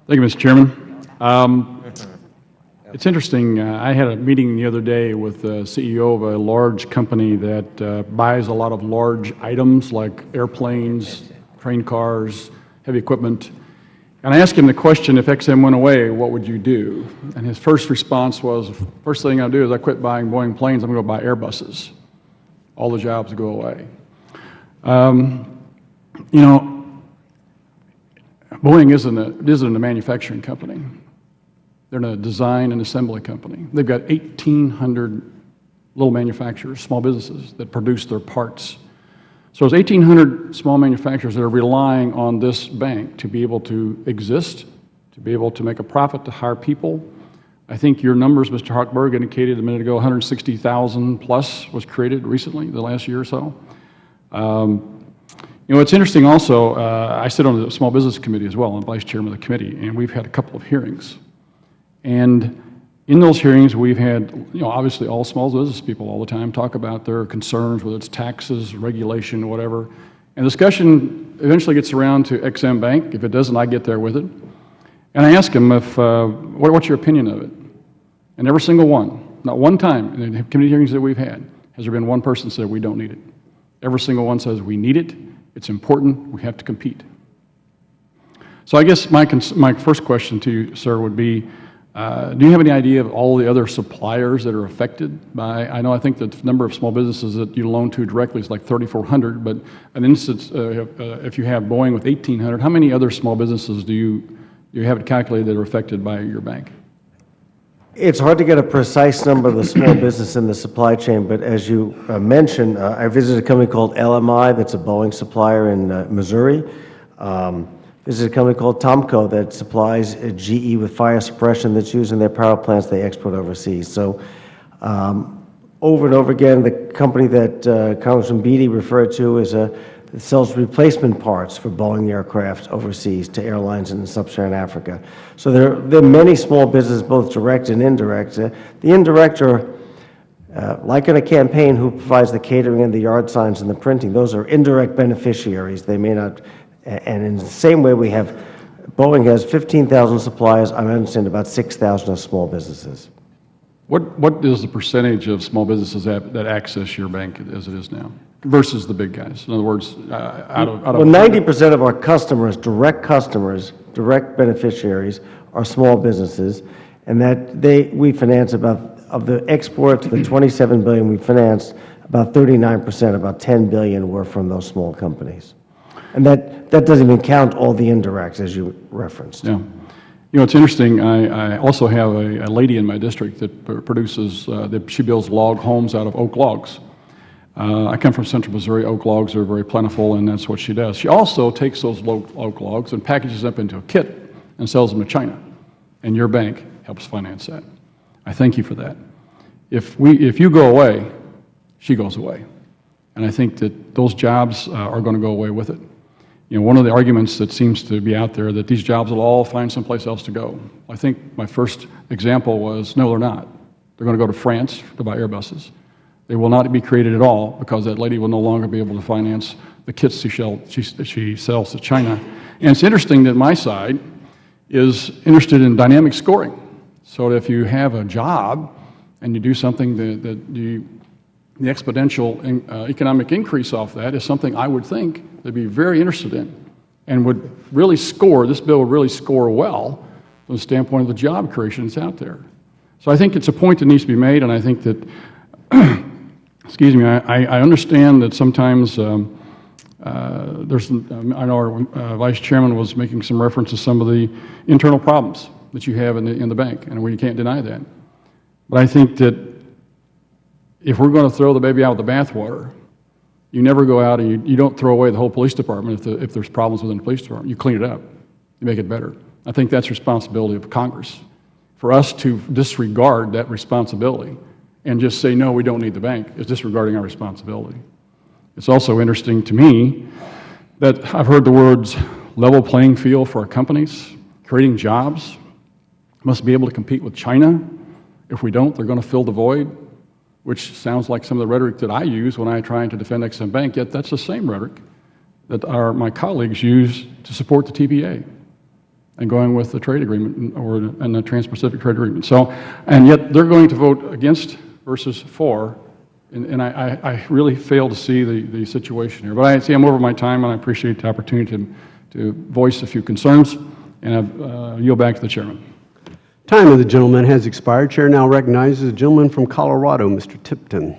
Thank you, Mr. Chairman. It's interesting. I had a meeting the other day with the CEO of a large company that buys a lot of large items like airplanes, train cars, heavy equipment. And I asked him the question, if XM went away, what would you do? And his first response was, first thing I'll do is I quit buying Boeing planes, I'm going to go buy Airbuses. All the jobs go away. You know, Boeing isn't a manufacturing company. They're a design and assembly company. They've got 1,800 little manufacturers, small businesses that produce their parts. So there's 1,800 small manufacturers that are relying on this bank to be able to exist, to be able to make a profit, to hire people. I think your numbers, Mr. Hochberg, indicated a minute ago, 160,000 plus was created recently, the last year or so. You know, it's interesting also, I sit on the Small Business Committee as well. I'm Vice Chairman of the committee, and we've had a couple of hearings. And in those hearings, we've had, you know, obviously all small business people all the time talk about their concerns, whether it's taxes, regulation, whatever. And discussion eventually gets around to XM Bank. If it doesn't, I get there with it. And I ask them, what's your opinion of it? And every single one, not one time in the committee hearings that we've had, has there been one person said we don't need it. Every single one says we need it. It's important. We have to compete. So I guess my first question to you, sir, would be, do you have any idea of all the other suppliers that are affected by, I think the number of small businesses that you loan to directly is like 3,400, but an instance, if you have Boeing with 1,800, how many other small businesses do you have it calculated that are affected by your bank? It's hard to get a precise number of the small business in the supply chain, but as you mentioned, I visited a company called LMI that's a Boeing supplier in Missouri. Visited a company called Tomco that supplies GE with fire suppression that's used in their power plants they export overseas. So over and over again, the company that Congressman Beatty referred to is sells replacement parts for Boeing aircraft overseas to airlines in sub-Saharan Africa. So there are many small businesses, both direct and indirect. The indirect are, like in a campaign, who provides the catering and the yard signs and the printing. Those are indirect beneficiaries. They may not, and in the same way we have, Boeing has 15,000 suppliers. I understand about 6,000 are small businesses. What is the percentage of small businesses that access your bank as it is now versus the big guys? In other words, out of well, 90% of our customers, direct beneficiaries, are small businesses, and that we finance about, of the exports, the $27 billion we financed, about 39%, about $10 billion were from those small companies. And that doesn't even count all the indirects, as you referenced. Yeah. You know, it's interesting. I also have a lady in my district that produces, she builds log homes out of oak logs. I come from central Missouri. Oak logs are very plentiful, and that's what she does. She also takes those oak logs and packages them into a kit and sells them to China. And your bank helps finance that. I thank you for that. If you go away, she goes away. And I think that those jobs are going to go away with it. You know, one of the arguments that seems to be out there that these jobs will all find someplace else to go. I think my first example was, no, they're not. They're going to go to France to buy Airbuses. They will not be created at all because that lady will no longer be able to finance the kits she sells to China. And it's interesting that my side is interested in dynamic scoring. So if you have a job and you do something the exponential economic increase off that is something I would think they'd be very interested in and would really score, this bill would really score well from the standpoint of the job creation that's out there. So I think it's a point that needs to be made, and I think that, excuse me, I understand that sometimes there's, I know our Vice Chairman was making some reference to some of the internal problems that you have in the bank, and we can't deny that. But I think that if we're going to throw the baby out with the bathwater, you never go out and you don't throw away the whole police department if there's problems within the police department. You clean it up. You make it better. I think that's the responsibility of Congress. For us to disregard that responsibility and just say, no, we don't need the bank, is disregarding our responsibility. It's also interesting to me that I've heard the words level playing field for our companies, creating jobs, must be able to compete with China. If we don't, they're going to fill the void, which sounds like some of the rhetoric that I use when I try to defend XM Bank, yet that's the same rhetoric that my colleagues use to support the TPA. and going with the trade agreement and the Trans-Pacific Trade Agreement. So, and yet they're going to vote against versus for, and I really fail to see the situation here. But I see I'm over my time, and I appreciate the opportunity to voice a few concerns, and I yield back to the chairman. Time of the gentleman has expired. Chair now recognizes the gentleman from Colorado, Mr. Tipton.